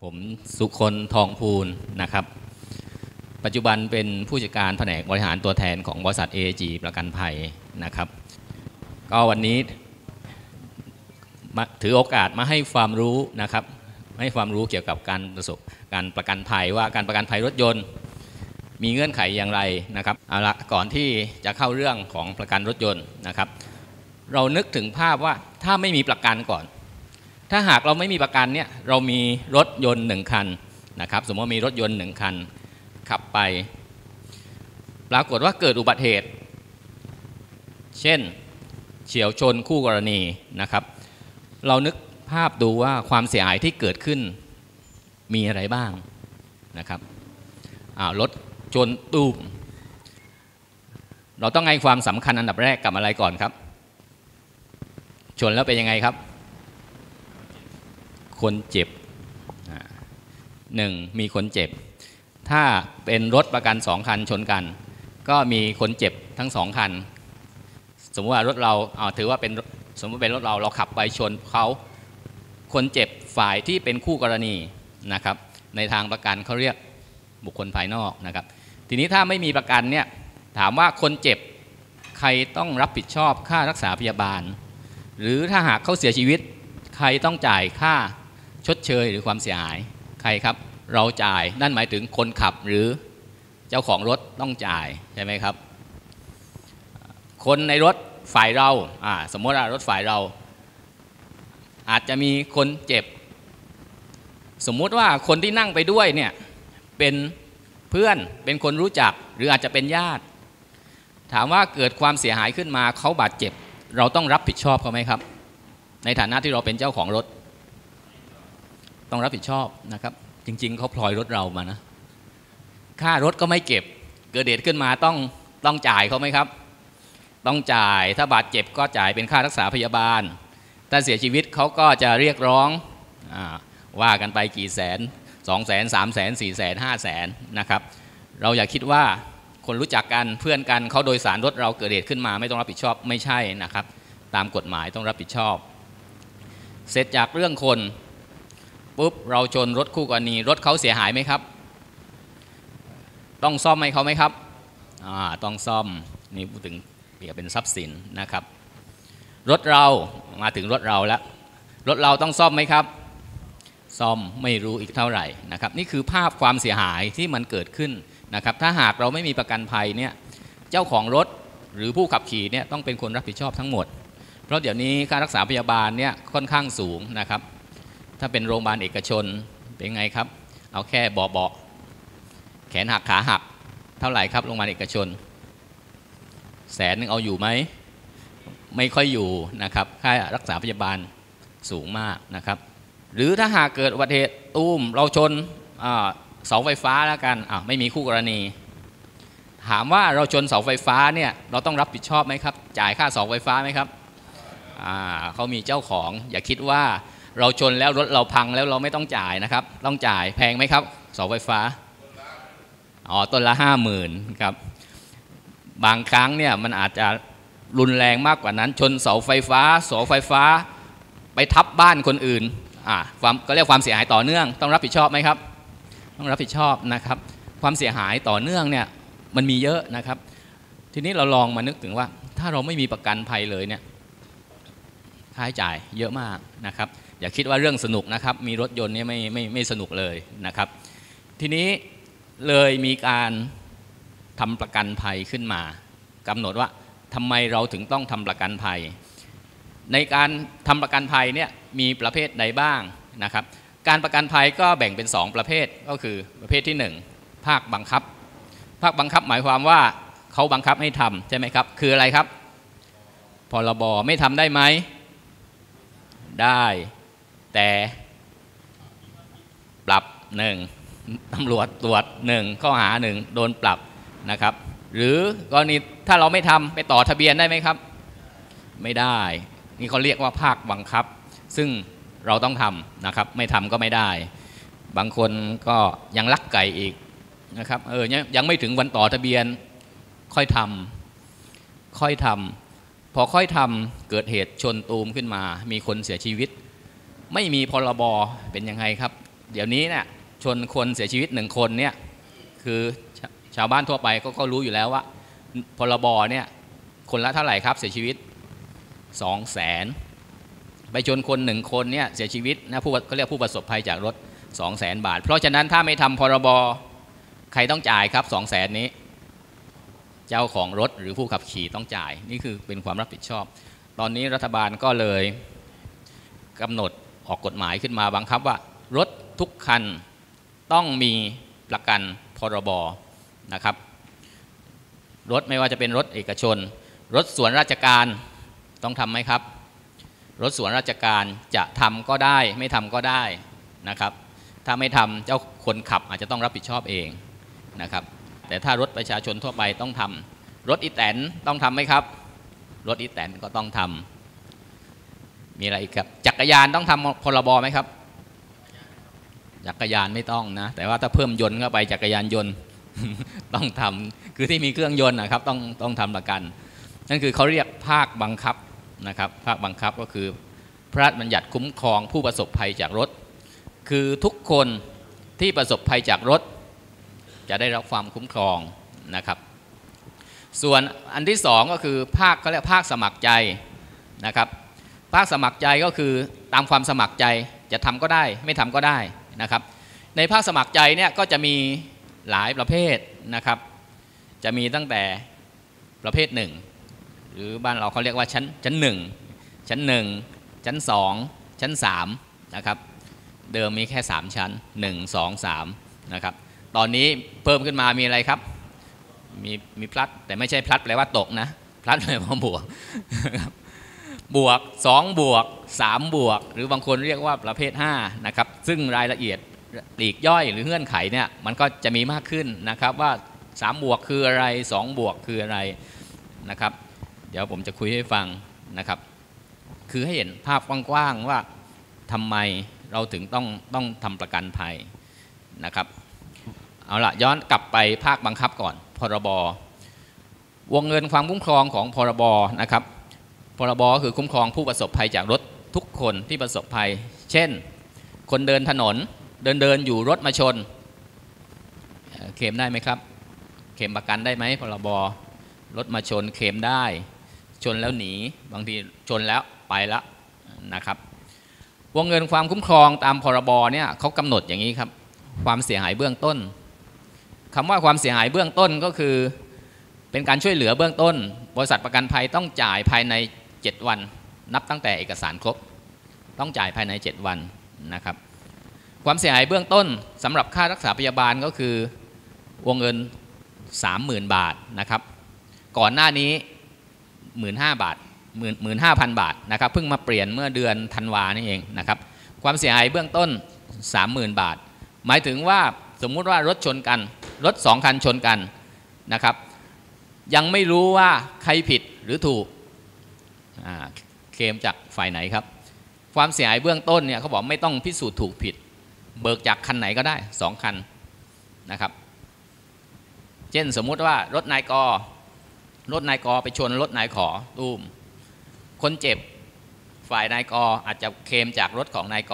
ผมสุคนทองพูนนะครับปัจจุบันเป็นผู้จัดการแผนกบริหารตัวแทนของบริษัท AAG ประกันภัยนะครับก็วันนี้ถือโอกาสมาให้ความรู้นะครับให้ความรู้เกี่ยวกับการประกันภัยว่าการประกันภัยรถยนต์มีเงื่อนไขอย่างไรนะครับเอาละก่อนที่จะเข้าเรื่องของประกันรถยนต์นะครับเรานึกถึงภาพว่าถ้าไม่มีประกันก่อนถ้าหากเราไม่มีประกันเนี่ยเรามีรถยนต์1คันนะครับสมมติว่ามีรถยนต์1คันขับไปปรากฏว่าเกิดอุบัติเหตุเช่นเฉี่ยวชนคู่กรณีนะครับเรานึกภาพดูว่าความเสียหายที่เกิดขึ้นมีอะไรบ้างนะครับรถชนตูมเราต้องให้ความสำคัญอันดับแรกกับอะไรก่อนครับชนแล้วเป็นยังไงครับคนเจ็บมีคนเจ็บถ้าเป็นรถประกัน2คันชนกันก็มีคนเจ็บทั้ง2คันสมมติว่ารถเราถือว่าเป็นสมมติเป็นรถเราขับไปชนเขาคนเจ็บฝ่ายที่เป็นคู่กรณีนะครับในทางประกันเขาเรียกบุคคลภายนอกนะครับทีนี้ถ้าไม่มีประกันเนี่ยถามว่าคนเจ็บใครต้องรับผิดชอบค่ารักษาพยาบาลหรือถ้าหากเขาเสียชีวิตใครต้องจ่ายค่าชดเชยหรือความเสียหายใครครับเราจ่ายนั่นหมายถึงคนขับหรือเจ้าของรถต้องจ่ายใช่ไหมครับคนในรถฝ่ายเราสมมติว่ารถฝ่ายเราอาจจะมีคนเจ็บสมมุติว่าคนที่นั่งไปด้วยเนี่ยเป็นเพื่อนเป็นคนรู้จักหรืออาจจะเป็นญาติถามว่าเกิดความเสียหายขึ้นมาเขาบาดเจ็บเราต้องรับผิดชอบเขาไหมครับในฐานะที่เราเป็นเจ้าของรถต้องรับผิดชอบนะครับจริงๆเขาพลอยรถเรามานะค่ารถก็ไม่เก็บเกิดเหตุขึ้นมาต้องจ่ายเขาไหมครับต้องจ่ายถ้าบาดเจ็บก็จ่ายเป็นค่ารักษาพยาบาลถ้าเสียชีวิตเขาก็จะเรียกร้องว่ากันไปกี่แสน200,000 300,000 400,000 500,000นะครับเราอย่าคิดว่าคนรู้จักกันเพื่อนกันเขาโดยสารรถเราเกิดเหตุขึ้นมาไม่ต้องรับผิดชอบไม่ใช่นะครับตามกฎหมายต้องรับผิดชอบเสร็จจากเรื่องคนปุ๊บเราชนรถคู่กรณีรถเขาเสียหายไหมครับต้องซ่อมให้เขาไหมครับต้องซ่อมนี่พูดถึงเกี่ยวกับเป็นทรัพย์สินนะครับรถเรามาถึงรถเราแล้วรถเราต้องซ่อมไหมครับซ่อมไม่รู้อีกเท่าไหร่นะครับนี่คือภาพความเสียหายที่มันเกิดขึ้นนะครับถ้าหากเราไม่มีประกันภัยเนี่ยเจ้าของรถหรือผู้ขับขี่เนี่ยต้องเป็นคนรับผิดชอบทั้งหมดเพราะเดี๋ยวนี้การรักษาพยาบาลเนี่ยค่อนข้างสูงนะครับถ้าเป็นโรงพยาบาลเอกชนเป็นไงครับเอาแค่เบาะแขนหักขาหักเท่าไหร่ครับโรงพยาบาลเอกชน100,000เอาอยู่ไหมไม่ค่อยอยู่นะครับค่ารักษาพยาบาลสูงมากนะครับหรือถ้าหากเกิดอุบัติเหตุตุ้มเราชนเสาไฟฟ้าแล้วกันไม่มีคู่กรณีถามว่าเราชนเสาไฟฟ้าเนี่ยเราต้องรับผิดชอบไหมครับจ่ายค่าเสาไฟฟ้าไหมครับเขามีเจ้าของอย่าคิดว่าเราชนแล้วรถเราพังแล้วเราไม่ต้องจ่ายนะครับต้องจ่ายแพงไหมครับเสาไฟฟ้าต้นละ 50,000 ครับบางครั้งเนี่ยมันอาจจะรุนแรงมากกว่านั้นชนเสาไฟฟ้าไปทับบ้านคนอื่นก็เรียกความเสียหายต่อเนื่องต้องรับผิดชอบไหมครับต้องรับผิดชอบนะครับความเสียหายต่อเนื่องเนี่ยมันมีเยอะนะครับทีนี้เราลองมานึกถึงว่าถ้าเราไม่มีประกันภัยเลยเนี่ยค่าใช้จ่ายเยอะมากนะครับอย่าคิดว่าเรื่องสนุกนะครับมีรถยนต์เนี่ยไม่สนุกเลยนะครับทีนี้เลยมีการทำประกันภัยขึ้นมากำหนดว่าทำไมเราถึงต้องทำประกันภัยในการทำประกันภัยเนี่ยมีประเภทใดบ้างนะครับการประกันภัยก็แบ่งเป็น2ประเภทก็คือประเภทที่1ภาคบังคับภาคบังคับหมายความว่าเขาบังคับให้ทำใช่ไหมครับคืออะไรครับพรบไม่ทำได้ไหมได้แต่ปรับ1ตำรวจตรวจ1ข้อหา1โดนปรับนะครับหรือกรณีถ้าเราไม่ทำไปต่อทะเบียนได้ไหมครับไม่ได้นี่เขาเรียกว่าภาคบังคับซึ่งเราต้องทำนะครับไม่ทำก็ไม่ได้บางคนก็ยังลักไก่อีกนะครับยังไม่ถึงวันต่อทะเบียนค่อยทำพอค่อยทำเกิดเหตุชนตูมขึ้นมามีคนเสียชีวิตไม่มีพรบเป็นยังไงครับ เดี๋ยวนี้เนี่ยชนคนเสียชีวิต1 คนเนี่ยคือชาวบ้านทั่วไปก็รู้อยู่แล้วว่าพรบเนี่ยคนละเท่าไหร่ครับเสียชีวิต 200,000ไปชนคน1 คนเนี่ยเสียชีวิตนะเขาเรียกผู้ประสบภัยจากรถ 200,000 บาทเพราะฉะนั้นถ้าไม่ทำพรบใครต้องจ่ายครับ 200,000 นี้เจ้าของรถหรือผู้ขับขี่ต้องจ่ายนี่คือเป็นความรับผิดชอบตอนนี้รัฐบาลก็เลยกำหนดออกกฎหมายขึ้นมาบังคับว่ารถทุกคันต้องมีประกันพรบนะครับรถไม่ว่าจะเป็นรถเอกชนรถส่วนราชการต้องทำไหมครับรถส่วนราชการจะทำก็ได้ไม่ทำก็ได้นะครับถ้าไม่ทำเจ้าคนขับอาจจะต้องรับผิดชอบเองนะครับแต่ถ้ารถประชาชนทั่วไปต้องทำรถอีแตนต้องทำไหมครับรถอีแตนก็ต้องทำมีอะไรอีกครับจักรยานต้องทำพรบไหมครับจักรยานไม่ต้องนะแต่ว่าถ้าเพิ่มยนต์เข้าไปจักรยานยนต์ ต้องทำคือที่มีเครื่องยนต์นะครับต้องทำประกันนั่นคือเขาเรียกภาคบังคับนะครับภาคบังคับก็คือพระราชบัญญัติคุ้มครองผู้ประสบภัยจากรถคือทุกคนที่ประสบภัยจากรถจะได้รับความคุ้มครองนะครับส่วนอันที่2ก็คือภาคเขาเรียกภาคสมัครใจนะครับภาคสมัครใจก็คือตามความสมัครใจจะทำก็ได้ไม่ทำก็ได้นะครับในภาคสมัครใจเนี่ยก็จะมีหลายประเภทนะครับจะมีตั้งแต่ประเภท1หรือบ้านเราเขาเรียกว่าชั้น1ชั้น1ชั้น2ชั้น3นะครับเดิมมีแค่3ชั้น1 2 3นะครับตอนนี้เพิ่มขึ้นมามีอะไรครับมีพลัดแต่ไม่ใช่พลัดแปลว่าตกนะพลัดแปลว่าบวกบวก2บวก3บวกหรือบางคนเรียกว่าประเภท5นะครับซึ่งรายละเอียดปลีกย่อยหรือเงื่อนไขเนี่ยมันก็จะมีมากขึ้นนะครับว่า3บวกคืออะไร2บวกคืออะไรนะครับเดี๋ยวผมจะคุยให้ฟังนะครับคือให้เห็นภาพกว้างๆว่าทำไมเราถึงต้องทำประกันภัยนะครับเอาละย้อนกลับไปภาคบังคับก่อนพรบวงเงินความคุ้มครองของพรบนะครับพรบคือคุ้มครองผู้ประสบภัยจากรถทุกคนที่ประสบภัยเช่นคนเดินถนนเดินอยู่รถมาชนเคลมได้ไหมครับเคลมประกันได้ไหมพรบรถมาชนเคลมได้ชนแล้วหนีบางทีชนแล้วไปแล้วนะครับวงเงินความคุ้มครองตามพรบเนี่ยเขากำหนดอย่างนี้ครับความเสียหายเบื้องต้นคำว่าความเสียหายเบื้องต้นก็คือเป็นการช่วยเหลือเบื้องต้นบริษัทประกันภัยต้องจ่ายภายใน7 วันนับตั้งแต่เอกสารครบต้องจ่ายภายใน7 วันนะครับความเสียหายเบื้องต้นสำหรับค่ารักษาพยาบาลก็คือวงเงิน 30,000 บาทนะครับก่อนหน้านี้ 15,000 บาท 15,000 บาทนะครับเพิ่งมาเปลี่ยนเมื่อเดือนธันวานี่เองนะครับความเสียหายเบื้องต้น 30,000 บาทหมายถึงว่าสมมุติว่ารถชนกันรถ2 คันชนกันนะครับยังไม่รู้ว่าใครผิดหรือถูกเคลมจากฝ่ายไหนครับความเสียหายเบื้องต้นเนี่ยเขาบอกไม่ต้องพิสูจน์ถูกผิดเบิกจากคันไหนก็ได้2 คันนะครับเช่นสมมุติว่ารถนายกไปชนรถนายขอตุ้มคนเจ็บฝ่ายนายกอาจจะเคลมจากรถของนายก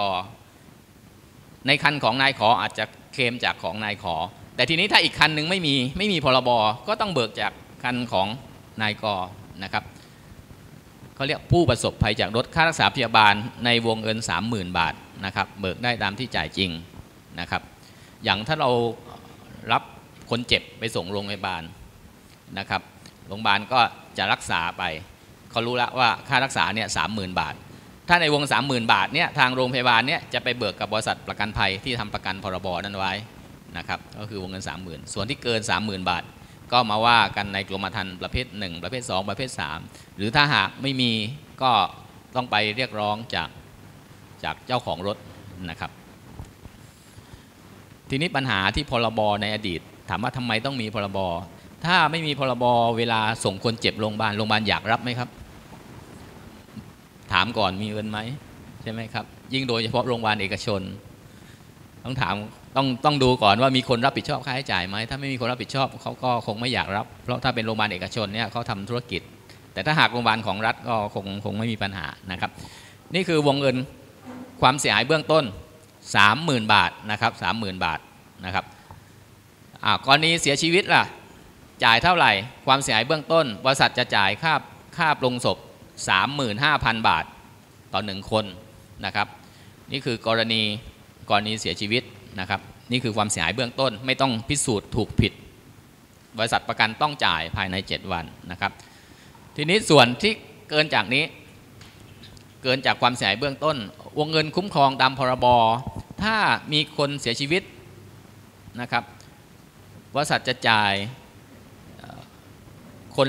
ในคันของนายขออาจจะเคลมจากของนายขอแต่ทีนี้ถ้าอีกคันหนึ่งไม่มีพรบก็ต้องเบิกจากคันของนายกนะครับเขาเรียกผู้ประสบภัยจากรถค่ารักษาพยาบาลในวงเงิน 30,000 บาทนะครับเบิกได้ตามที่จ่ายจริงนะครับอย่างถ้าเรารับคนเจ็บไปส่งโรงพยาบาลนะครับโรงพยาบาลก็จะรักษาไปเขารู้แล้วว่าค่ารักษาเนี่ย 30,000 บาทถ้าในวง 30,000 บาทเนี่ยทางโรงพยาบาลเนี่ยจะไปเบิกกับบริษัทประกันภัยที่ทำประกันพรบนั้นไว้นะครับก็คือวงเงิน 30,000 ส่วนที่เกิน 30,000 บาทก็มาว่ากันในกรมธรรม์ประเภท1ประเภท2ประเภท3หรือถ้าหากไม่มีก็ต้องไปเรียกร้องจากเจ้าของรถนะครับทีนี้ปัญหาที่พรบในอดีตถามว่าทำไมต้องมีพรบถ้าไม่มีพรบเวลาส่งคนเจ็บโรงพยาบาลอยากรับไหมครับถามก่อนมีเงินไหมใช่ไหมครับยิ่งโดยเฉพาะโรงพยาบาลเอกชนต้องถามต้องดูก่อนว่ามีคนรับผิดชอบค่าใช้จ่ายไหมถ้าไม่มีคนรับผิดชอบเขาก็คงไม่อยากรับเพราะถ้าเป็นโรงพยาบาลเอกชนเนี่ยเขาทำธุรกิจแต่ถ้าหากโรงพยาบาลของรัฐก็คงไม่มีปัญหานะครับนี่คือวงเงินความเสียหายเบื้องต้น 30,000 บาทนะครับ 30,000 บาทนะครับกรณีเสียชีวิตล่ะจ่ายเท่าไหร่ความเสียหายเบื้องต้นบริษัทจะจ่ายค่าปลงศพ 35,000 บาทต่อ1คนนะครับนี่คือกรณีเสียชีวิตนะครับนี่คือความเสียหายเบื้องต้นไม่ต้องพิสูจน์ถูกผิดบริษัทประกันต้องจ่ายภายใน7 วันนะครับทีนี้ส่วนที่เกินจากนี้เกินจากความเสียหายเบื้องต้นวงเงินคุ้มครองตามพรบถ้ามีคนเสียชีวิตนะครับบริษัทจะจ่ายคน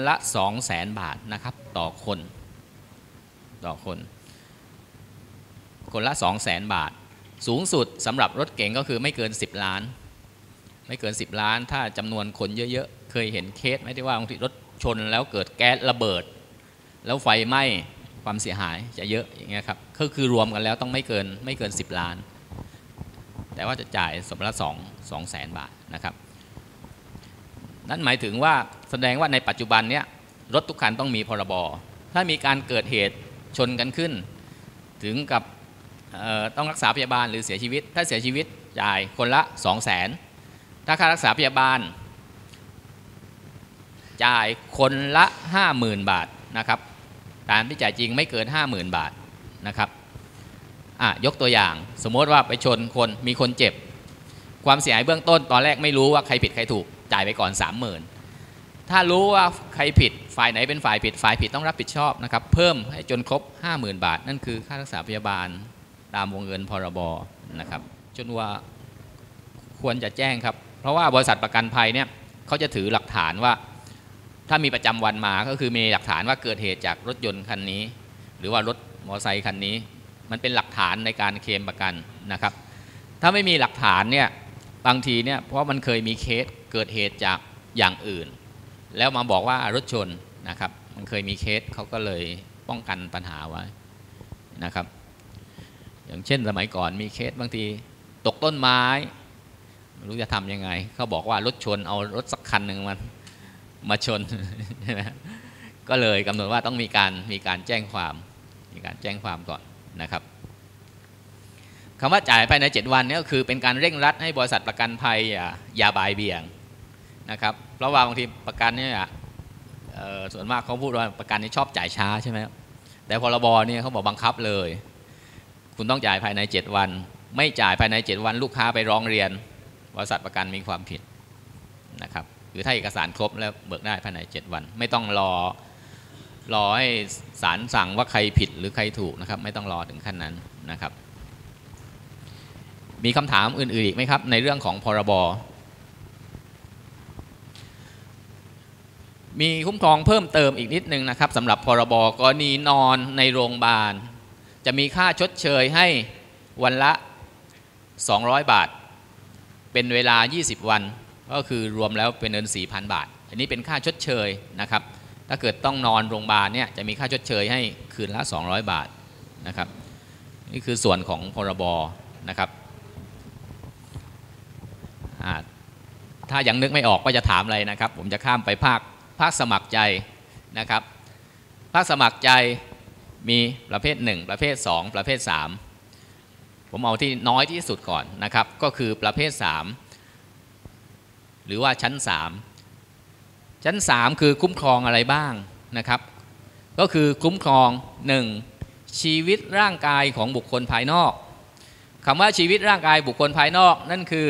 ละ200,000 บาทนะครับต่อคนคนละ200,000 บาทสูงสุดสำหรับรถเก๋งก็คือไม่เกิน10 ล้านไม่เกิน10 ล้านถ้าจำนวนคนเยอะๆเคยเห็นเคสไหมที่ว่าบางทีรถชนแล้วเกิดแก๊สระเบิดแล้วไฟไหม้ความเสียหายจะเยอะอย่างเงี้ยครับก็คือรวมกันแล้วต้องไม่เกิน10 ล้านแต่ว่าจะจ่ายสมละ200,000 บาทนะครับนั่นหมายถึงว่าแสดงว่าในปัจจุบันเนี้ยรถทุกคันต้องมีพรบถ้ามีการเกิดเหตุชนกันขึ้นถึงกับต้องรักษาพยาบาลหรือเสียชีวิตถ้าเสียชีวิตจ่ายคนละ200,000ถ้าค่ารักษาพยาบาลจ่ายคนละ 50,000 บาทนะครับตามที่จ่ายจริงไม่เกิน 50,000 บาทนะครับยกตัวอย่างสมมติว่าไปชนคนมีคนเจ็บความเสียหายเบื้องต้นตอนแรกไม่รู้ว่าใครผิดใครถูกจ่ายไปก่อน 30,000ถ้ารู้ว่าใครผิดฝ่ายไหนเป็นฝ่ายผิดต้องรับผิดชอบนะครับเพิ่มให้จนครบ 50,000 บาทนั่นคือค่ารักษาพยาบาลตามวงเงินพรบนะครับจนว่าควรจะแจ้งครับเพราะว่าบริษัทประกันภัยเนี่ยเขาจะถือหลักฐานว่าถ้ามีประจำวันมาก็คือมีหลักฐานว่าเกิดเหตุจากรถยนต์คันนี้หรือว่ารถมอเตอร์ไซค์คันนี้มันเป็นหลักฐานในการเคลมประกันนะครับถ้าไม่มีหลักฐานเนี่ยบางทีเนี่ยเพราะมันเคยมีเคสเกิดเหตุจากอย่างอื่นแล้วมาบอกว่ารถชนนะครับมันเคยมีเคสเขาก็เลยป้องกันปัญหาไว้นะครับอย่างเช่นสมัยก่อนมีเคสบางทีตกต้นไม้ไม่รู้จะทำยังไงเขาบอกว่ารถชนเอารถสักคันหนึ่งมาชน ก็เลยกำหนดว่าต้องมีการแจ้งความก่อนนะครับคำว่าจ่ายภายใน7 วันนี้ก็คือเป็นการเร่งรัดให้บริษัทประกันภัยอย่าบ่ายเบี่ยงนะครับเพราะว่าบางทีประกันเนี่ยส่วนมากเขาพูดว่าประกันนี้ชอบจ่ายช้าใช่ไหมแต่พรบเนี่ยเขาบอกบังคับเลยคุณต้องจ่ายภายใน7 วันไม่จ่ายภายใน7 วันลูกค้าไปร้องเรียนบริษัทประกันมีความผิดนะครับหรือถ้าเอกสารครบแล้วเบิกได้ภายใน7 วันไม่ต้องรอให้ศาลสั่งว่าใครผิดหรือใครถูกนะครับไม่ต้องรอถึงขั้นนั้นนะครับมีคำถามอื่นๆอีกไหมครับในเรื่องของพรบมีคุ้มครองเพิ่มเติมอีกนิดนึงนะครับสำหรับพรบกรณีนอนในโรงพยาบาลจะมีค่าชดเชยให้วันละ200 บาทเป็นเวลา20 วันก็คือรวมแล้วเป็นเงิน 4,000 บาทอันนี้เป็นค่าชดเชยนะครับถ้าเกิดต้องนอนโรงพยาบาลเนี่ยจะมีค่าชดเชยให้คืนละ200 บาทนะครับนี่คือส่วนของพรบนะครับถ้ายังนึกไม่ออกก็จะถามอะไรนะครับผมจะข้ามไปภาคสมัครใจนะครับภาคสมัครใจมีประเภท1ประเภท2ประเภท3ผมเอาที่น้อยที่สุดก่อนนะครับก็คือประเภท3หรือว่าชั้น3คือคุ้มครองอะไรบ้างนะครับก็คือคุ้มครอง1ชีวิตร่างกายของบุคคลภายนอกคำว่าชีวิตร่างกายบุคคลภายนอกนั่นคือ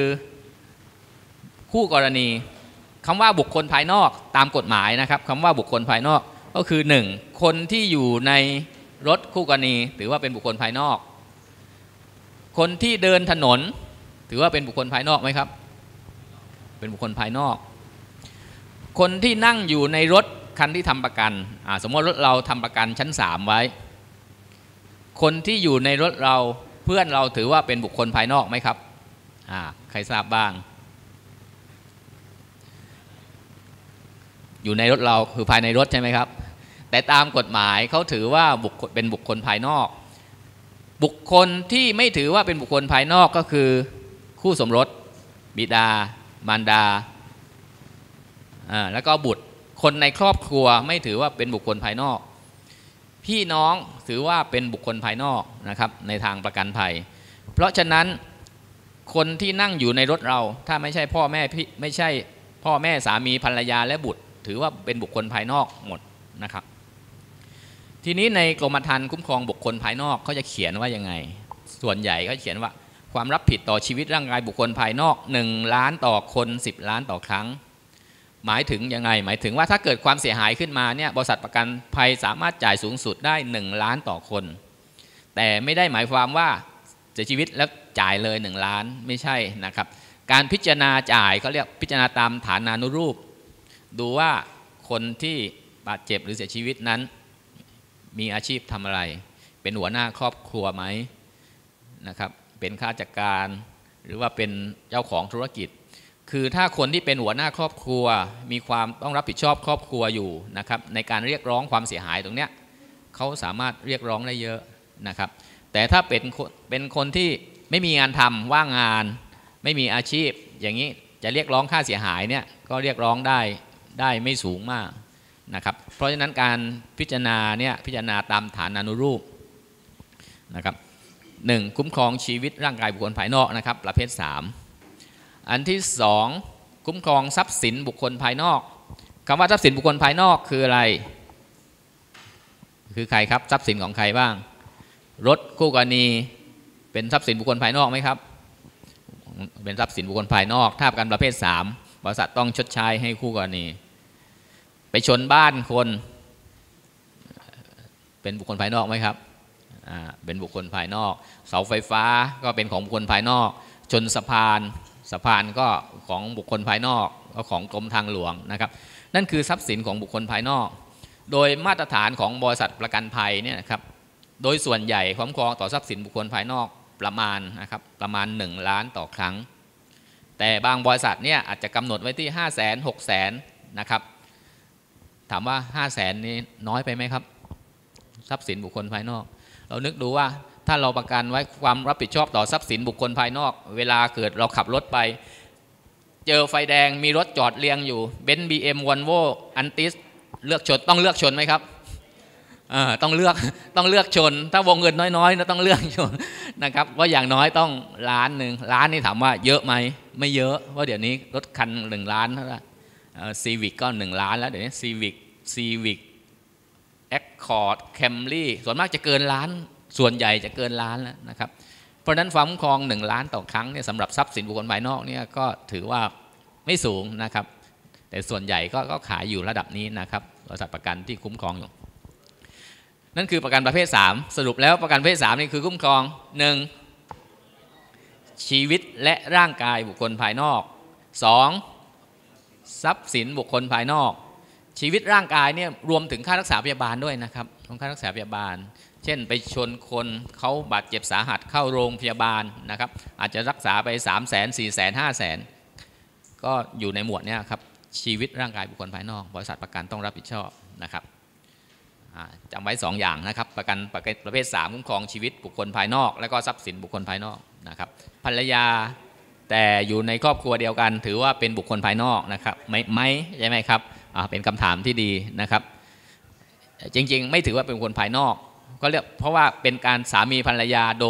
คู่กรณีคำว่าบุคคลภายนอกตามกฎหมายนะครับคำว่าบุคคลภายนอกก็คือ1คนที่อยู่ในรถคู่กรณีถือว่าเป็นบุคคลภายนอกคนที่เดินถนนถือว่าเป็นบุคคลภายนอกไหมครับเป็นบุคคลภายนอกคนที่นั่งอยู่ในรถคันที่ทำประกันสมมติรถเราทำประกันชั้น3ไว้คนที่อยู่ในรถเราเพื่อนเราถือว่าเป็นบุคคลภายนอกไหมครับใครทราบบ้างอยู่ในรถเราคือภายในรถใช่ไหมครับแต่ตามกฎหมายเขาถือว่าเป็นบุคคลภายนอกบุคคลที่ไม่ถือว่าเป็นบุคคลภายนอกก็คือคู่สมรสบิดามารดาแล้วก็บุตรคนในครอบครัวไม่ถือว่าเป็นบุคคลภายนอกพี่น้องถือว่าเป็นบุคคลภายนอกนะครับในทางประกันภัย เพราะฉะนั้นคนที่นั่งอยู่ในรถเราถ้าไม่ใช่พ่อแม่ไม่ใช่พ่อแม่สามีภรรยาและบุตรถือว่าเป็นบุคคลภายนอกหมดนะครับทีนี้ในกรมธรรม์คุ้มครองบุคคลภายนอกเขาจะเขียนว่ายังไงส่วนใหญ่ก็เขียนว่าความรับผิดต่อชีวิตร่างกายบุคคลภายนอก1 ล้านต่อคน10 ล้านต่อครั้งหมายถึงยังไงหมายถึงว่าถ้าเกิดความเสียหายขึ้นมาเนี่ยบริษัทประกันภัยสามารถจ่ายสูงสุดได้1 ล้านต่อคนแต่ไม่ได้หมายความว่าเสียชีวิตแล้วจ่ายเลย1 ล้านไม่ใช่นะครับการพิจารณาจ่ายเขาเรียกพิจารณาตามฐานานุรูปดูว่าคนที่บาดเจ็บหรือเสียชีวิตนั้นมีอาชีพทำอะไรเป็นหัวหน้าครอบครัวไหมนะครับเป็นข้าราชการหรือว่าเป็นเจ้าของธุรกิจคือถ้าคนที่เป็นหัวหน้าครอบครัวมีความต้องรับผิดชอบครอบครัวอยู่นะครับในการเรียกร้องความเสียหายตรงเนี้ยเขาสามารถเรียกร้องได้เยอะนะครับแต่ถ้าเป็นคนที่ไม่มีงานทำว่างงานไม่มีอาชีพอย่างนี้จะเรียกร้องค่าเสียหายเนี่ยก็เรียกร้องได้ไม่สูงมากนะครับเพราะฉะนั้นการพิจารณาเนี่ยพิจารณาตามฐานานุรูปนะครับ1คุ้มครองชีวิตร่างกายบุคคลภายนอกนะครับประเภท3อันที่2คุ้มครองทรัพย์สินบุคคลภายนอกคำว่าทรัพย์สินบุคคลภายนอกคืออะไรคือใครครับทรัพย์สินของใครบ้างรถคู่กรณีเป็นทรัพย์สินบุคคลภายนอกไหมครับเป็นทรัพย์สินบุคคลภายนอกถ้าประกันประเภท3บริษัทต้องชดใช้ให้คู่กรณีไปชนบ้านคนเป็นบุคคลภายนอกไหมครับเป็นบุคคลภายนอกเสาไฟฟ้าก็เป็นของบุคคลภายนอกชนสะพานก็ของบุคคลภายนอกก็ของกรมทางหลวงนะครับนั่นคือทรัพย์สินของบุคคลภายนอกโดยมาตรฐานของบริษัทประกันภัยเนี่ยนะครับโดยส่วนใหญ่คุ้มครองต่อทรัพย์สินบุคคลภายนอกประมาณนะครับประมาณ1 ล้านต่อครั้งแต่บางบริษัทเนี่ยอาจจะกำหนดไว้ที่500,000 600,000นะครับถามว่า500,000นี้น้อยไปไหมครับทรัพย์สินบุคคลภายนอกเรานึกดูว่าถ้าเราประกันไว้ความรับผิดชอบต่อทรัพย์สินบุคคลภายนอกเวลาเกิดเราขับรถไปเจอไฟแดงมีรถจอดเรียงอยู่เบนซ์บีเอ็มวอลโว่อันติสเลือกชนต้องเลือกชนไหมครับต้องเลือกชนถ้าวงเงินน้อยๆต้องเลือกชนนะครับว่าอย่างน้อยต้อง1 ล้านล้านนี่ถามว่าเยอะไหมไม่เยอะเพราะเดี๋ยวนี้รถคัน1 ล้านเท่าไหร่ซีวิกก็1 ล้านแล้วเดี๋ยวนี้ซีวิกแอคคอร์ดแคมรี่ส่วนมากจะเกินล้านส่วนใหญ่จะเกินล้านแล้วนะครับเพราะฉะนั้นความคุ้มครอง1 ล้านต่อครั้งเนี่ยสำหรับทรัพย์สินบุคคลภายนอกเนี่ยก็ถือว่าไม่สูงนะครับแต่ส่วนใหญ่ก็ขายอยู่ระดับนี้นะครับบริษัทประกันที่คุ้มครองอยู่นั่นคือประกันประเภท3สรุปแล้วประกันประเภท3นี่คือคุ้มครอง1ชีวิตและร่างกายบุคคลภายนอก2ทรัพย์สินบุคคลภายนอกชีวิตร่างกายเนี่ยรวมถึงค่ารักษาพยาบาลด้วยนะครับค่ารักษาพยาบาลเช่นไปชนคนเขาบาดเจ็บสาหัสเข้าโรงพยาบาลนะครับอาจจะรักษาไป300,000 400,000 500,000ก็อยู่ในหมวดนี้ครับชีวิตร่างกายบุคคลภายนอกบริษัทประกันต้องรับผิดชอบนะครับจำไว้2 อย่างนะครับประกันประเภท3คุ้มครองชีวิตบุคคลภายนอกและก็ทรัพย์สินบุคคลภายนอกนะครับภรรยาแต่อยู่ในครอบครัวเดียวกันถือว่าเป็นบุคคลภายนอกนะครับไม่ใช่ไหมครับเป็นคำถามที่ดีนะครับจริงๆไม่ถือว่าเป็นบุคคลภายนอกก็เรียกเพราะว่าเป็นการสามีภรรยาโ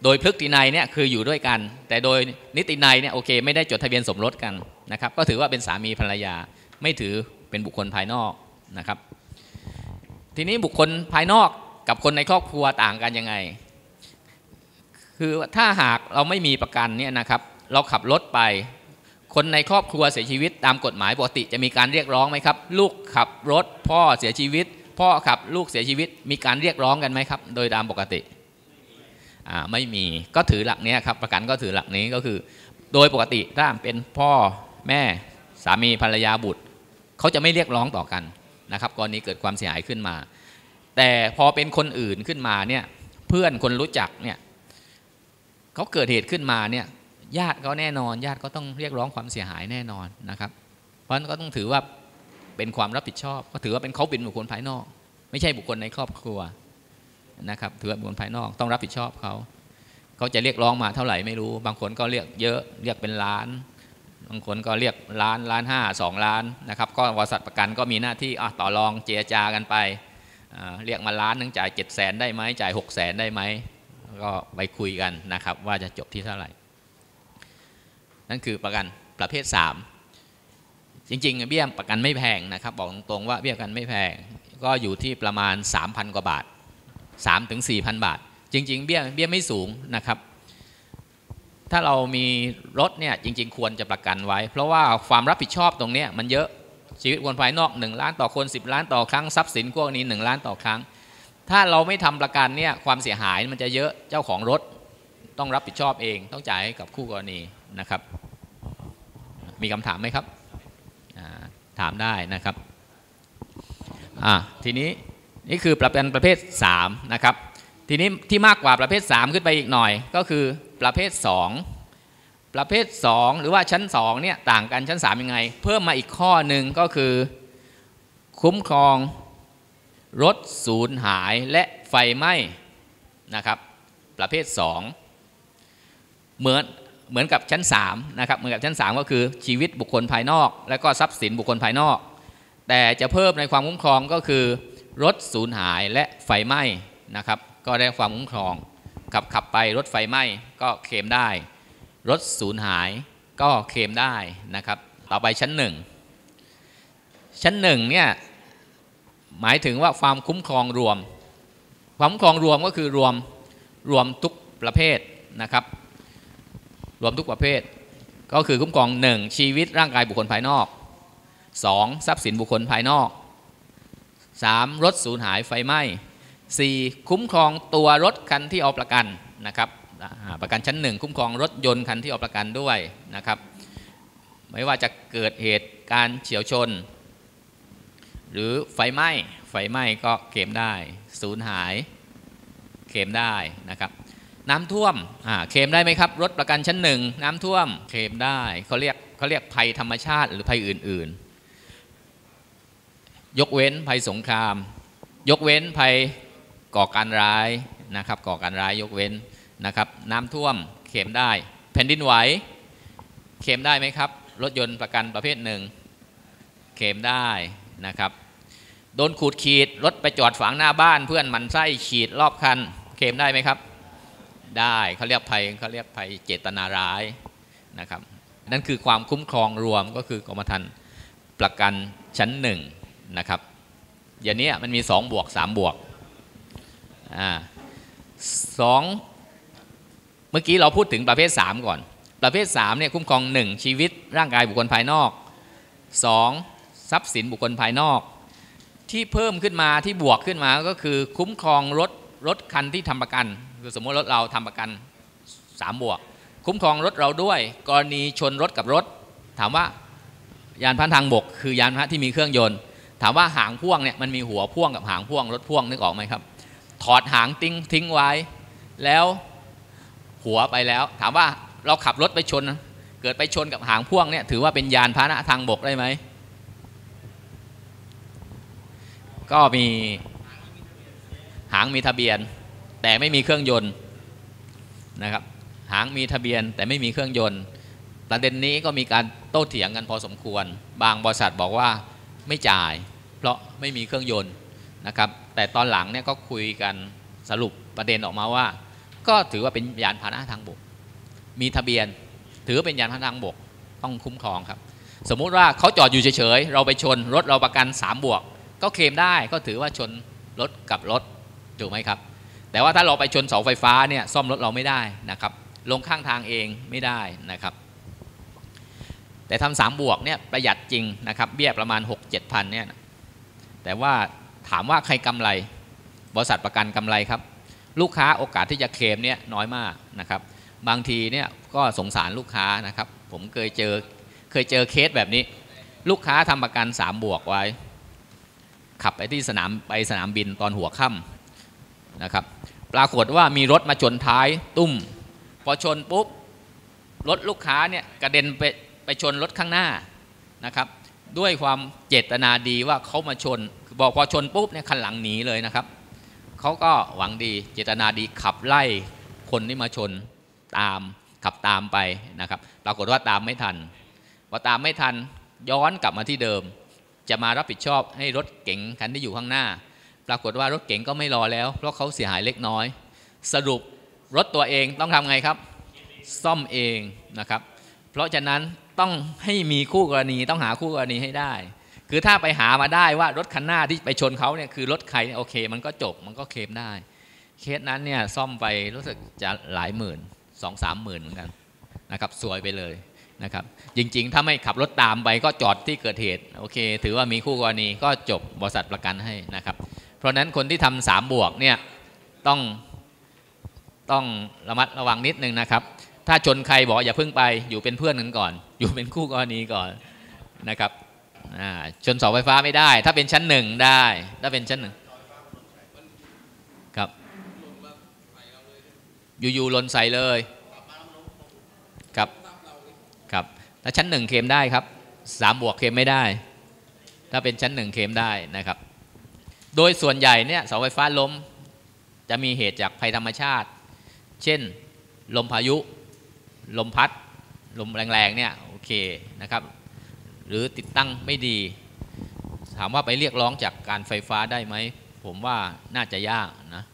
ดยพฤตินัยเนี่ยคืออยู่ด้วยกันแต่โดยนิตินัยเนี่ยโอเคไม่ได้จดทะเบียนสมรสกันนะครับก็ถือว่าเป็นสามีภรรยาไม่ถือเป็นบุคคลภายนอกนะครับทีนี้บุคคลภายนอกกับคนในครอบครัวต่างกันยังไงคือถ้าหากเราไม่มีประกันเนี่ยนะครับเราขับรถไปคนในครอบครัวเสียชีวิตตามกฎหมายปกติจะมีการเรียกร้องไหมครับลูกขับรถพ่อเสียชีวิตพ่อขับลูกเสียชีวิตมีการเรียกร้องกันไหมครับโดยตามปกติไม่มีก็ถือหลักนี้ครับประกันก็ถือหลักนี้ก็คือโดยปกติถ้าเป็นพ่อแม่สามีภรรยาบุตรเขาจะไม่เรียกร้องต่อกันนะครับกรณีเกิดความเสียหายขึ้นมาแต่พอเป็นคนอื่นขึ้นมาเนี่ยเพื่อนคนรู้จักเนี่ยเขาเกิดเหตุขึ้นมาเนี่ยญาติเขาแน่นอนญาติก็ต้องเรียกร้องความเสียหายแน่นอนนะครับเพราะฉะนั้นก็ต้องถือว่าเป็นความรับผิดชอบก็ถือว่าเป็นเขาเป็นบุคคลภายนอกไม่ใช่บุคคลในครอบครัวนะครับถือว่าบุคคลภายนอกต้องรับผิดชอบเขาจะเรียกร้องมาเท่าไหร่ไม่รู้บางคนก็เรียกเยอะเรียกเป็นล้านบางคนก็เรียก1 ล้าน 1.5 ล้าน 2 ล้านนะครับก็บริษัทประกันก็มีหน้าที่ต่อรองเจรจากันไปเรียกมา1 ล้านจ่าย700,000ได้ไหมจ่าย600,000ได้ไหม ก็ไปคุยกันนะครับว่าจะจบที่เท่าไหร่นั่นคือประกันประเภท3จริงๆเบี้ยประกันไม่แพงนะครับบอกตรงๆว่าเบี้ยประกันไม่แพงก็อยู่ที่ประมาณ 3,000 กว่าบาท 3-4,000 บาทจริงๆเบี้ยไม่สูงนะครับถ้าเรามีรถเนี่ยจริงๆควรจะประกันไว้เพราะว่าความรับผิดชอบตรงนี้มันเยอะชีวิตคนภายนอก1 ล้านต่อคน10 ล้านต่อครั้งทรัพย์สินพวกนี้1 ล้านต่อครั้งถ้าเราไม่ทำประกันเนี่ยความเสียหายมันจะเยอะเจ้าของรถต้องรับผิดชอบเองต้องจ่ายให้กับคู่กรณีนะครับมีคำถามไหมครับถามได้นะครับทีนี้นี่คือประกันประเภท3นะครับทีนี้ที่มากกว่าประเภท3ขึ้นไปอีกหน่อยก็คือประเภท2ประเภท2หรือว่าชั้น2เนี่ยต่างกันชั้น3ยังไงเพิ่มมาอีกข้อหนึ่งก็คือคุ้มครองรถสูญหายและไฟไหม้นะครับประเภท2เหมือนกับชั้น3นะครับเหมือนกับชั้น3ก็คือชีวิตบุคคลภายนอกและก็ทรัพย์สินบุคคลภายนอกแต่จะเพิ่มในความคุ้มครองก็คือรถสูญหายและไฟไหม้นะครับก็ได้ความคุ้มครองขับไปรถไฟไหม้ก็เคลมได้รถสูญหายก็เคลมได้นะครับต่อไปชั้น1เนี่ยหมายถึงว่าความคุ้มครองรวมความคุ้มครองรวมก็คือรวมทุกประเภทนะครับรวมทุกประเภทก็คือคุ้มครอง1ชีวิตร่างกายบุคคลภายนอก2ทรัพย์สินบุคคลภายนอก3รถสูญหายไฟไหม้4คุ้มครองตัวรถคันที่เอาประกันนะครับประกันชั้น1คุ้มครองรถยนต์คันที่เอาประกันด้วยนะครับไม่ว่าจะเกิดเหตุการณ์เฉียวชนหรือไฟไหม้ก็เคลมได้สูญหายเคลมได้นะครับน้ำท่วมเคลมได้ไหมครับรถประกันชั้น1น้ำท่วมเคลมได้เขาเรียกภัยธรรมชาติหรือภัยอื่นๆยกเว้นภัยสงครามยกเว้นภัยก่อการร้ายนะครับก่อการร้ายยกเว้นนะครับน้ำท่วมเคลมได้แผ่นดินไหวเคลมได้ไหมครับรถยนต์ประกันประเภท1เคลมได้นะครับโดนขูดขีดรถไปจอดฝังหน้าบ้านเพื่อนมันไส้ขีดรอบคันเคลมได้ไหมครับได้เขาเรียกภัยเจตนาร้ายนะครับนั่นคือความคุ้มครองรวมก็คือกรมธรรม์ประกันชั้น1นะครับอย่างนี้มันมี2บวก3บวก2เมื่อกี้เราพูดถึงประเภท3ก่อนประเภท3เนี่ยคุ้มครอง1ชีวิตร่างกายบุคคลภายนอก2ทรัพย์สินบุคคลภายนอกที่เพิ่มขึ้นมาที่บวกขึ้นมาก็คือคุ้มครองรถคันที่ทำประกันคือสมมติรถเราทำประกัน3บวกคุ้มครองรถเราด้วยกรณีชนรถกับรถถามว่ายานพาหนะทางบกคือยานพาหนะที่มีเครื่องยนต์ถามว่าหางพ่วงเนี่ยมันมีหัวพ่วงกับหางพ่วงรถพ่วงนึกออกไหมครับถอดหางทิ้งไว้แล้วหัวไปแล้วถามว่าเราขับรถไปชนเกิดไปชนกับหางพ่วงเนี่ยถือว่าเป็นยานพาหนะทางบกได้ไหมก็มีหางมีทะเบียนแต่ไม่มีเครื่องยนต์นะครับหางมีทะเบียนแต่ไม่มีเครื่องยนต์ประเด็นนี้ก็มีการโต้เถียงกันพอสมควรบางบริษัทบอกว่าไม่จ่ายเพราะไม่มีเครื่องยนต์นะครับแต่ตอนหลังเนี่ยก็คุยกันสรุปประเด็นออกมาว่าก็ถือว่าเป็นยานพาหนะทางบกมีทะเบียนถือว่าเป็นยานพาหนะทางบกต้องคุ้มครองครับสมมุติว่าเขาจอดอยู่เฉยๆเราไปชนรถเราประกัน3บวกก็เคลมได้ก็ถือว่าชนรถกับรถถูกไหมครับแต่ว่าถ้าเราไปชนเสาไฟฟ้าเนี่ยซ่อมรถเราไม่ได้นะครับลงข้างทางเองไม่ได้นะครับแต่ทำ3บวกเนี่ยประหยัดจริงนะครับเบี้ยประมาณ 6-7 พันเนี่ยแต่ว่าถามว่าใครกำไรบริษัทประกันกำไรครับลูกค้าโอกาสที่จะเคลมเนี่ยน้อยมากนะครับบางทีเนี่ยก็สงสารลูกค้านะครับผมเคยเจอเคสแบบนี้ลูกค้าทำประกัน3บวกไว้ขับไปที่สนามบินตอนหัวค่ำนะครับปรากฏว่ามีรถมาชนท้ายตุ้มพอชนปุ๊บรถลูกค้าเนี่ยกระเด็นไปชนรถข้างหน้านะครับด้วยความเจตนาดีว่าเขามาชนบอกพอชนปุ๊บเนี่ยคันหลังหนีเลยนะครับเขาก็หวังดีเจตนาดีขับไล่คนที่มาชนขับตามไปนะครับปรากฏว่าตามไม่ทันพอตามไม่ทันย้อนกลับมาที่เดิมจะมารับผิดชอบให้รถเก๋งคันที่อยู่ข้างหน้าปรากฏว่ารถเก๋งก็ไม่รอแล้วเพราะเขาเสียหายเล็กน้อยสรุป รถตัวเองต้องทำไงครับซ่อมเองนะครับเพราะฉะนั้นต้องให้มีคู่กรณีต้องหาคู่กรณีให้ได้คือถ้าไปหามาได้ว่ารถคันหน้าที่ไปชนเขาเนี่ยคือรถใครโอเคมันก็จบมันก็เคลมได้เคสนั้นเนี่ยซ่อมไปรู้สึกจะหลายหมื่น2-3 หมื่นเหมือนกันนะครับสวยไปเลยนะครับจริงๆถ้าไม่ขับรถตามไปก็จอดที่เกิดเหตุโอเคถือว่ามีคู่กรณีก็จบบริษัทประกันให้นะครับเพราะฉะนั้นคนที่ทำ3 บวกเนี่ยต้องระมัดระวังนิดนึงนะครับถ้าชนใครบอกอย่าเพิ่งไปอยู่เป็นเพื่อนกันก่อนอยู่เป็นคู่กรณีก่อนนะครับชนเสาไฟฟ้าไม่ได้ถ้าเป็นชั้น1ได้ถ้าเป็นชั้น1ครับอยู่ๆหล่นใส่เลยครับครับถ้าชั้น1เคลมได้ครับ3 บวกเคลมไม่ได้ถ้าเป็นชั้น1เคลมได้นะครับโดยส่วนใหญ่เนี่ยเสาไฟฟ้าล้มจะมีเหตุจากภัยธรรมชาติเช่นลมพายุลมพัดลมแรงๆเนี่ยโอเคนะครับหรือติดตั้งไม่ดีถามว่าไปเรียกร้องจากการไฟฟ้าได้ไหมผมว่าน่าจะยากนะ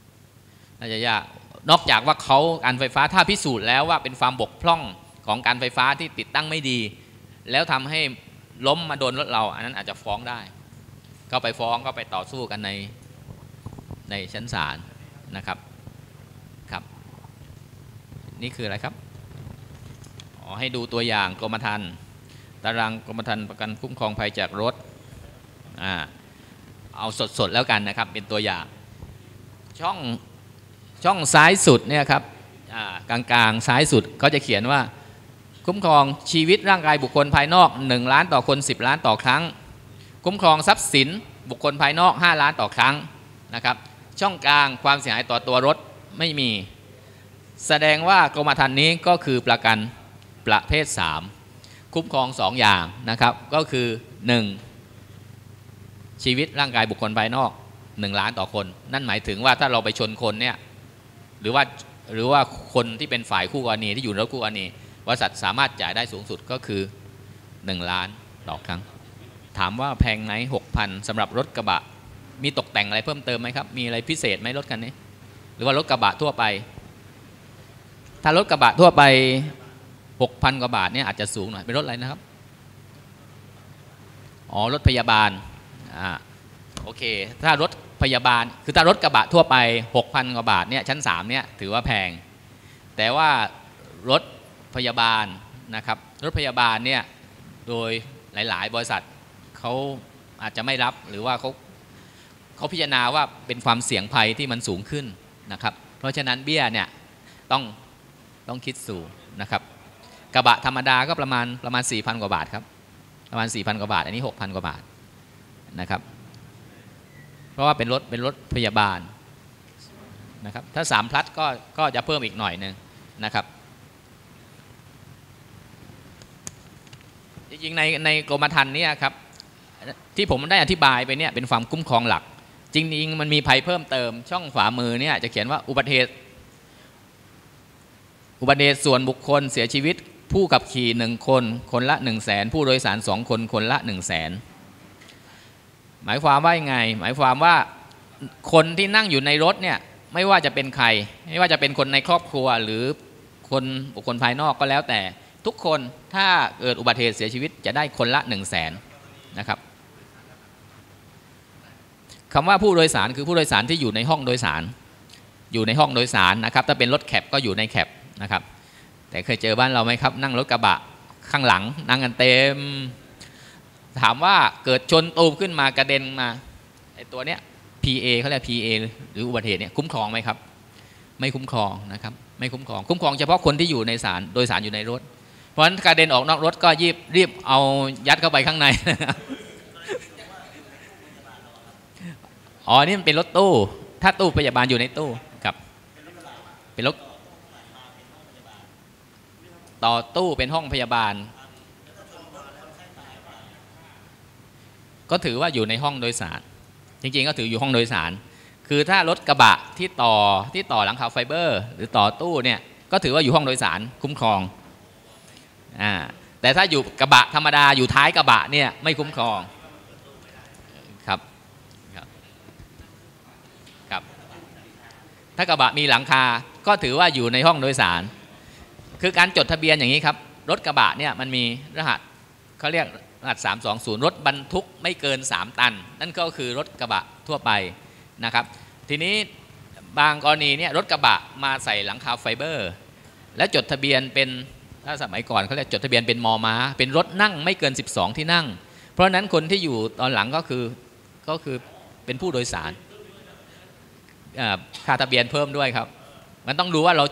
น่าจะยากนอกจากว่าเขาการไฟฟ้าถ้าพิสูจน์แล้วว่าเป็นความบกพร่องของการไฟฟ้าที่ติดตั้งไม่ดีแล้วทำให้ล้มมาโดนรถเราอันนั้นอาจจะฟ้องได้ก็ไปฟ้องก็ไปต่อสู้กันในชั้นศาลนะครับครับนี่คืออะไรครับให้ดูตัวอย่างกรมธรรม์ตารางกรมธรรม์ประกันคุ้มครองภัยจากรถเอาสดๆแล้วกันนะครับเป็นตัวอย่างช่องซ้ายสุดเนี่ยครับกลางๆซ้ายสุดเขาจะเขียนว่าคุ้มครองชีวิตร่างกายบุคคลภายนอก1 ล้านต่อคน10 ล้านต่อครั้งคุ้มครองทรัพย์สินบุคคลภายนอก5 ล้านต่อครั้งนะครับช่องกลางความเสียหายต่อตัวรถไม่มีแสดงว่ากรมธรรม์นี้ก็คือประกันประเภท3คุ้มครอง2 อย่างนะครับก็คือ1ชีวิตร่างกายบุคคลภายนอก1 ล้านต่อคนนั่นหมายถึงว่าถ้าเราไปชนคนเนี่ยหรือว่าคนที่เป็นฝ่ายคู่กรณีที่อยู่ในรถคู่กรณีบริษัทสามารถจ่ายได้สูงสุดก็คือ1 ล้านต่อครั้งถามว่าแพงไหม 6,000 สำหรับรถกระบะมีตกแต่งอะไรเพิ่มเติมไหมครับมีอะไรพิเศษไหมรถคันนี้หรือว่ารถกระบะทั่วไปถ้ารถกระบะทั่วไป 6,000 กว่าบาทเนี่ยอาจจะสูงหน่อยเป็นรถอะไรนะครับรถพยาบาลโอเคถ้ารถพยาบาลคือถ้ารถกระบะทั่วไป 6,000 กว่าบาทเนี่ยชั้น3เนี่ยถือว่าแพงแต่ว่ารถพยาบาลนะครับรถพยาบาลเนี่ยโดยหลายๆบริษัทเขาอาจจะไม่รับหรือว่าเขาพิจารณาว่าเป็นความเสี่ยงภัยที่มันสูงขึ้นนะครับเพราะฉะนั้นเบี้ยเนี่ยต้องคิดสูงนะครับกระบะธรรมดาก็ประมาณ 4,000 กว่าบาทครับประมาณ 4,000 กว่าบาทอันนี้ 6,000 กว่าบาทนะครับเพราะว่าเป็นรถพยาบาลนะครับถ้า3 พลัสก็จะเพิ่มอีกหน่อยนึงนะครับจริงๆในกรมธรรม์เนี่ยครับที่ผมได้อธิบายไปเนี่ยเป็นความคุ้มครองหลักจริงๆมันมีภัยเพิ่มเติมช่องขวามือเนี่ยจะเขียนว่าอุบัติเหตุส่วนบุคคลเสียชีวิตผู้ขับขี่1 คนคนละ 100,000 ผู้โดยสาร2 คนคนละ 100,000 หมายความว่ายังไงหมายความว่าคนที่นั่งอยู่ในรถเนี่ยไม่ว่าจะเป็นใครไม่ว่าจะเป็นคนในครอบครัวหรือบุคคลภายนอกก็แล้วแต่ทุกคนถ้าเกิดอุบัติเหตุเสียชีวิตจะได้คนละ 100,000 นะครับคำว่าผู้โดยสารคือผู้โดยสารที่อยู่ในห้องโดยสารนะครับถ้าเป็นรถแคปก็อยู่ในแคปนะครับแต่เคยเจอบ้านเราไหมครับนั่งรถกระบะข้างหลังนั่งกันเต็มถามว่าเกิดชนตูมขึ้นมากระเด็นมาไอ้ตัวเนี้ย PA เขาเรียก PA หรืออุบัติเหตุเนี่ยคุ้มครองไหมครับไม่คุ้มครองนะครับไม่คุ้มครองเฉพาะคนที่อยู่ในโดยสารอยู่ในรถเพราะฉะนั้นกระเด็นออกนอกรถก็รีบเอายัดเข้าไปข้างใน นี่มันเป็นรถตู้ถ้าตู้พยาบาลอยู่ในตู้ครับเป็นรถต่อตู้เป็นห้องพยาบาลก็ถือว่าอยู่ในห้องโดยสารจริงๆก็ถืออยู่ห้องโดยสารคือถ้ารถกระบะที่ต่อหลังคาไฟเบอร์หรือต่อตู้เนี่ยก็ถือว่าอยู่ห้องโดยสารคุ้มครองแต่ถ้าอยู่กระบะธรรมดาอยู่ท้ายกระบะเนี่ยไม่คุ้มครองครับถ้ากระบะมีหลังคา ก็ถือว่าอยู่ในห้องโดยสารคือการจดทะเบียนอย่างนี้ครับรถกระบะเนี่ยมันมีรหัสเขาเรียกรหัส320รถบรรทุกไม่เกิน3ตันนั่นก็คือรถกระบะทั่วไปนะครับทีนี้บางกรณีเนี่ยรถกระบะมาใส่หลังคาไฟเบอร์และจดทะเบียนเป็นถ้าสมัยก่อนเขาเรียกจดทะเบียนเป็นมอม้าเป็นรถนั่งไม่เกิน12ที่นั่งเพราะฉะนั้นคนที่อยู่ตอนหลังก็คือเป็นผู้โดยสารค่าทะเบียนเพิ่มด้วยครับมันต้องดูว่าเรา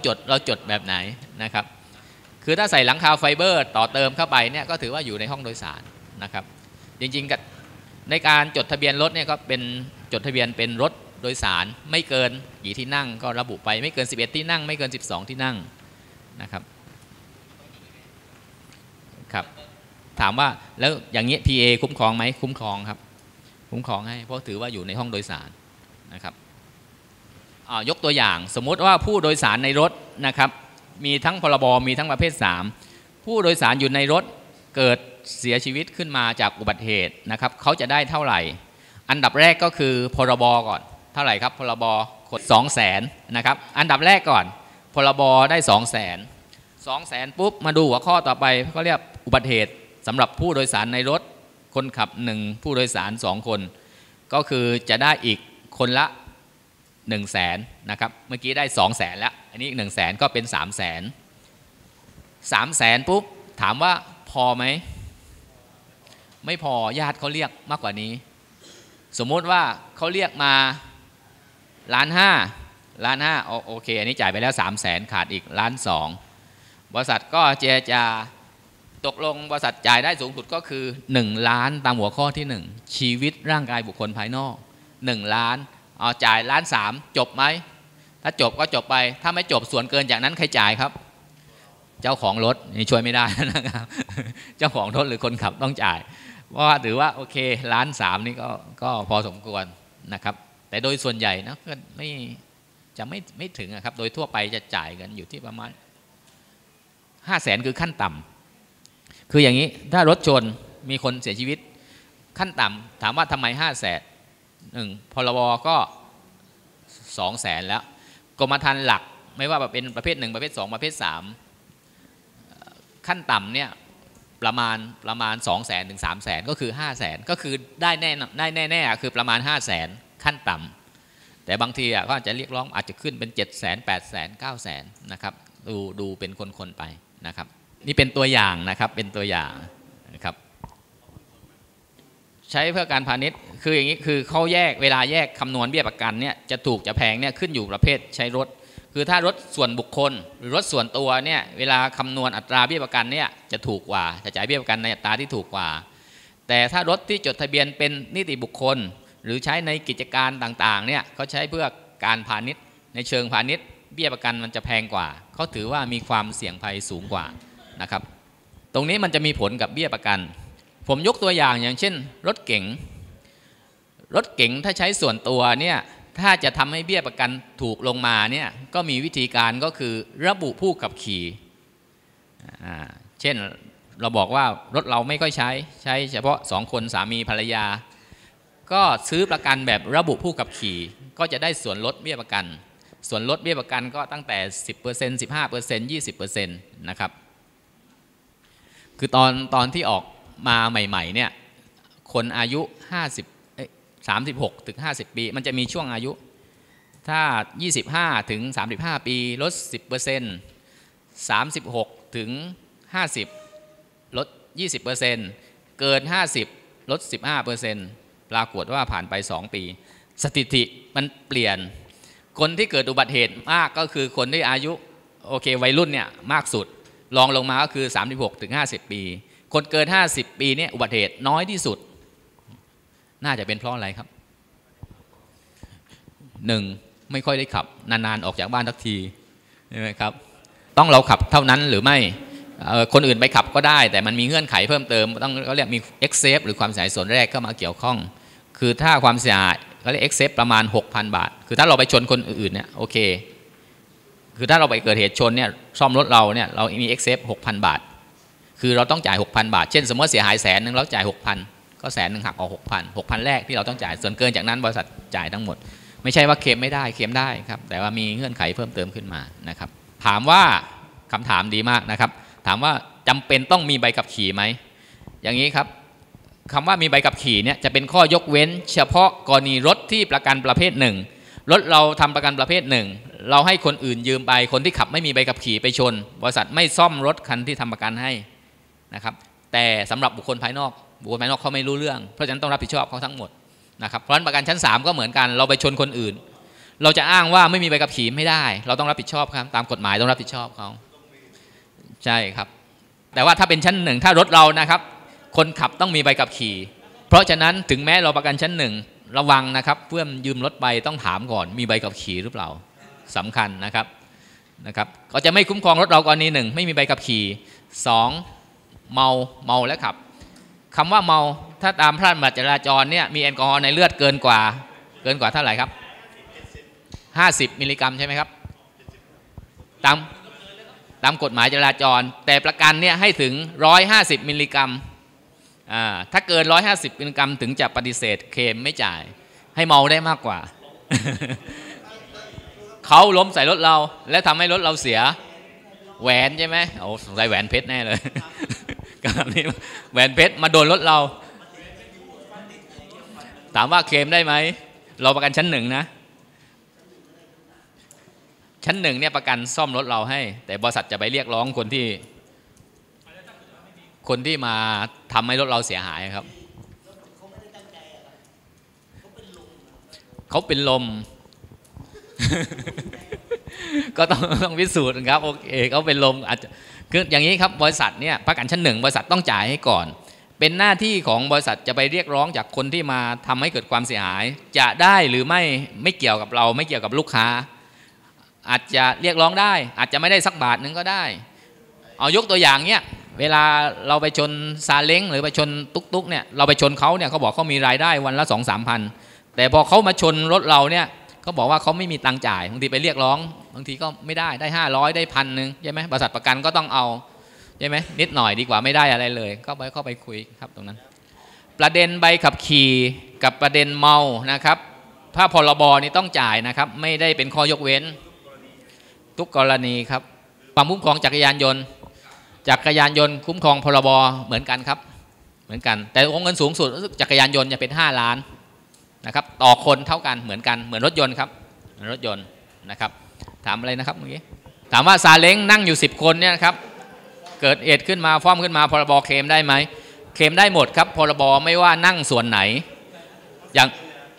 จดแบบไหนนะครับคือถ้าใส่หลังคาไฟเบอร์ต่อเติมเข้าไปเนี่ยก็ถือว่าอยู่ในห้องโดยสารนะครับจริงๆกับในการจดทะเบียนรถเนี่ยก็เป็นจดทะเบียนเป็นรถโดยสารไม่เกินกี่ที่นั่งก็ระบุไปไม่เกิน11ที่นั่งไม่เกิน12ที่นั่งนะครับครับถามว่าแล้วอย่างนี้ PA คุ้มครองไหมคุ้มครองครับคุ้มครองให้เพราะถือว่าอยู่ในห้องโดยสารนะครับยกตัวอย่างสมมุติว่าผู้โดยสารในรถนะครับมีทั้งพรบมีทั้งประเภท3ผู้โดยสารอยู่ในรถเกิดเสียชีวิตขึ้นมาจากอุบัติเหตุนะครับเขาจะได้เท่าไหร่อันดับแรกก็คือพรบก่อนเท่าไหร่ครับพรบ200,000นะครับอันดับแรกก่อนพรบได้200,000ปุ๊บมาดูหัวข้อต่อไปเขาเรียกอุบัติเหตุสำหรับผู้โดยสารในรถคนขับ1ผู้โดยสาร2คนก็คือจะได้อีกคนละ100,000นะครับเมื่อกี้ได้200,000แล้วอันนี้100,000ก็เป็น300,000ปุ๊บถามว่าพอไหมไม่พอญาติเขาเรียกมากกว่านี้สมมติว่าเขาเรียกมา1,500,000โอเคอันนี้จ่ายไปแล้ว300,000ขาดอีก1,200,000บริษัทก็เจรจาตกลงบริษัทจ่ายได้สูงสุดก็คือ1 ล้านตามหัวข้อที่1ชีวิตร่างกายบุคคลภายนอก1 ล้านเอาจ่าย1,300,000จบไหมถ้าจบก็จบไปถ้าไม่จบส่วนเกินจากนั้นใครจ่ายครับเจ้าของรถนี่ช่วยไม่ได้นะครับเจ้าของรถหรือคนขับต้องจ่ายเพราะว่าถือว่าโอเค1,300,000นี่ก็พอสมควรนะครับแต่โดยส่วนใหญ่นะก็ไม่ถึงครับโดยทั่วไปจะจ่ายกันอยู่ที่ประมาณ500,000คือขั้นต่ำคืออย่างนี้ถ้ารถชนมีคนเสียชีวิตขั้นต่ำถามว่าทำไม500,000พรบก็200,000แล้วกรมธรรม์หลักไม่ว่าเป็นประเภท1ประเภท2ประเภท3ขั้นต่ำเนี่ยประมาณ200,000ถึง300,000ก็คือ500,000ก็คือได้แน่คือประมาณ500,000ขั้นต่ำแต่บางทีก็อาจจะเรียกร้องอาจจะขึ้นเป็น700,000 800,000 900,000นะครับดูเป็นคนๆไปนะครับนี่เป็นตัวอย่างนะครับเป็นตัวอย่างนะครับใช้เพื่อการพาณิชย์คืออย่างนี้คือเขาเวลาแยกคำนวณเบี้ยประกันเนี่ยจะถูกจะแพงเนี่ยขึ้นอยู่ประเภทใช้รถคือถ้ารถส่วนบุคคลหรือรถส่วนตัวเนี่ยเวลาคำนวณอัตราเบี้ยประกันเนี่ยจะถูกกว่าจะจ่ายเบี้ยประกันในอัตราที่ถูกกว่าแต่ถ้ารถที่จดทะเบียนเป็นนิติบุคคลหรือใช้ในกิจการต่างๆเนี่ยเขาใช้เพื่อการพาณิชย์ในเชิงพาณิชย์เบี้ยประกันมันจะแพงกว่าเขาถือว่ามีความเสี่ยงภัยสูงกว่านะครับตรงนี้มันจะมีผลกับเบี้ยประกันผมยกตัวอย่างเช่นรถเก๋งถ้าใช้ส่วนตัวเนี่ยถ้าจะทำให้เบี้ยประกันถูกลงมาเนี่ยก็มีวิธีการก็คือระบุผู้ขับขี่เช่นเราบอกว่ารถเราไม่ค่อยใช้เฉพาะ2คนสามีภรรยาก็ซื้อประกันแบบระบุผู้ขับขี่ก็จะได้ส่วนลดเบี้ยประกันส่วนลดเบี้ยประกันก็ตั้งแต่ 10% 15% 20% นะครับคือตอนที่ออกมาใหม่ๆเนี่ยคนอายุ36ถึง50ปีมันจะมีช่วงอายุถ้า25ถึง35ปีลด 10% 36ถึง50ลด 20% เกิน50ลด 15% ปรากฏว่าผ่านไป2ปีสถิติมันเปลี่ยนคนที่เกิดอุบัติเหตุมากก็คือคนที่อายุโอเควัยรุ่นเนี่ยมากสุดรองลงมาก็คือ36ถึง50ปีคนเกิน50ปีเนี่ยอุบัติเหตุน้อยที่สุดน่าจะเป็นเพราะอะไรครับ1ไม่ค่อยได้ขับนานๆออกจากบ้านทักทีใช่ไหมครับต้องเราขับเท่านั้นหรือไม่คนอื่นไปขับก็ได้แต่มันมีเงื่อนไขเพิ่มเติมต้องเขาเรียกมี excess หรือความเสียหายส่วนแรกเข้ามาเกี่ยวข้องคือถ้าความเสียหายเขาเรียก excess ประมาณ 6,000 บาทคือถ้าเราไปชนคนอื่นเนี่ยโอเคคือถ้าเราไปเกิดเหตุชนเนี่ยซ่อมรถเราเนี่ยเรามี excess 6,000 บาทคือเราต้องจ่าย 6,000 บาทเช่นสมมติเสียหาย100,000เราจ่าย 6,000 ก็100,000หักออก 6,000 แรกที่เราต้องจ่ายส่วนเกินจากนั้นบริษัทจ่ายทั้งหมด ไม่ใช่ว่าเคลมไม่ได้เคลมได้ครับแต่ว่ามีเงื่อนไขเพิ่มเติมขึ้นมานะครับถามว่าคำถามดีมากนะครับถามว่าจำเป็นต้องมีใบขับขี่ไหมอย่างนี้ครับคำว่ามีใบขับขี่เนี่ยจะเป็นข้อยกเว้นเฉพาะกรณีรถที่ประกันประเภทหนึ่งรถเราทำประกันประเภทหนึ่งเราให้คนอื่นยืมไปคนที่ขับไม่มีใบขับขี่ไปชนบริษัทไม่ซ่อมรถคันที่ทำประกันให้นะครับแต่สำหรับบุคคลภายนอกเขาไม่รู้เรื่องเพราะฉะนั้นต้องรับผิดชอบเขาทั้งหมดนะครับเพราะฉะนั้นประกันชั้น3ก็เหมือนกันเราไปชนคนอื่นเราจะอ้างว่าไม่มีใบขับขี่ไม่ได้เราต้องรับผิดชอบครับตามกฎหมายต้องรับผิดชอบเขาใช่ครับแต่ว่าถ้าเป็นชั้น1ถ้ารถเรานะครับคนขับต้องมีใบขับขี่เพราะฉะนั้นถึงแม้เราประกันชั้น1ระวังนะครับเพื่อนยืมรถไปต้องถามก่อนมีใบขับขี่หรือเปล่าสำคัญนะครับก็จะไม่คุ้มครองรถเรากรณี1ไม่มีใบขับขี่2เมาและขับคำว่าเมาถ้าตามพระราชบัญญัติจราจรเนี่ยมีแอลกอฮอล์ในเลือดเกินกว่าเท่าไหร่ครับ50 มิลลิกรัมใช่ไหมครับตามกฎหมายจราจรแต่ประกันเนี่ยให้ถึง150 มิลลิกรัมถ้าเกิน150 มิลลิกรัมถึงจะปฏิเสธเคลมไม่จ่ายให้เมาได้มากกว่า เขาล้มใส่รถเราและทำให้รถเราเสียแหวนใช่ไหมโอ้สงสัยแหวนเพชรแน่เลย การนี้แหวนเพชรมาโดนรถเราถามว่าเคลมได้ไหมเราประกันชั้น1นะชั้น1เนี่ยประกันซ่อมรถเราให้แต่บริษัทจะไปเรียกร้องคนที่มาทำให้รถเราเสียหายครับเขาเป็นลม ก็ต้องพิสูจน์ครับโอเคเขาเป็นลมอาจจะคืออย่างนี้ครับบริษัทเนี่ยประกันชั้น1บริษัทต้องจ่ายให้ก่อนเป็นหน้าที่ของบริษัทจะไปเรียกร้องจากคนที่มาทำให้เกิดความเสียหายจะได้หรือไม่เกี่ยวกับเราไม่เกี่ยวกับลูกค้าอาจจะเรียกร้องได้อาจจะไม่ได้สักบาทนึงก็ได้เอายกตัวอย่างเนี่ยเวลาเราไปชนซาเล้งหรือไปชนตุ๊กเนี่ยเราไปชนเขาเนี่ยเขาบอกเขามีรายได้วันละ 2-3 พันแต่พอเขามาชนรถเราเนี่ยเขาบอกว่าเขาไม่มีตังค์จ่ายบางทีไปเรียกร้องบางทีก็ไม่ได้500ได้1,000ใช่ไหมบริษัทประกันก็ต้องเอาใช่ไหมนิดหน่อยดีกว่าไม่ได้อะไรเลยเข้าไปคุยครับตรงนั้นประเด็นใบขับขี่กับประเด็นเมานะครับถ้าพรบนี่ต้องจ่ายนะครับไม่ได้เป็นข้อยกเว้นทุกกรณีครับความคุ้มครองจักรยานยนต์คุ้มครองพรบเหมือนกันครับเหมือนกันแต่วงเงินสูงสุดจักรยานยนต์จะเป็น5 ล้านนะครับต่อคนเท่ากันเหมือนกันเหมือนรถยนต์ครับรถยนต์นะครับถามอะไรนะครับเมื่อกี้ถามว่าซาเล้งนั่งอยู่10 คนเนี่ยครับเกิดเหตุขึ้นมาฟ้องขึ้นมาพรบเคลมได้ไหมเคลมได้หมดครับพรบไม่ว่านั่งส่วนไหนอ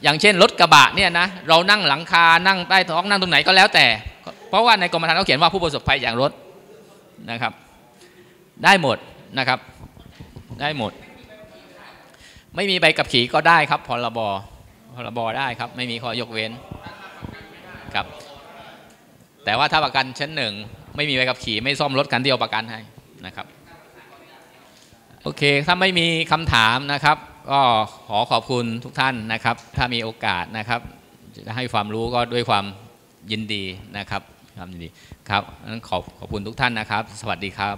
ย่างเช่นรถกระบะเนี่ยนะเรานั่งหลังคานั่งใต้ท้องนั่งตรงไหนก็แล้วแต่เพราะว่าในกรมธรรม์เขาเขียนว่าผู้ประสบภัยอย่างรถนะครับได้หมดนะครับได้หมดไม่มีใบขับขี่ก็ได้ครับพรบได้ครับไม่มีข้อยกเว้นครับแต่ว่าถ้าประกันชั้น1ไม่มีใบขับขี่ไม่ซ่อมรถคันที่เอาประกันให้นะครับโอเคถ้าไม่มีคำถามนะครับก็ขอบคุณทุกท่านนะครับถ้ามีโอกาสนะครับจะให้ความรู้ก็ด้วยความยินดีนะครับครับยินดีครับขอบคุณทุกท่านนะครับสวัสดีครับ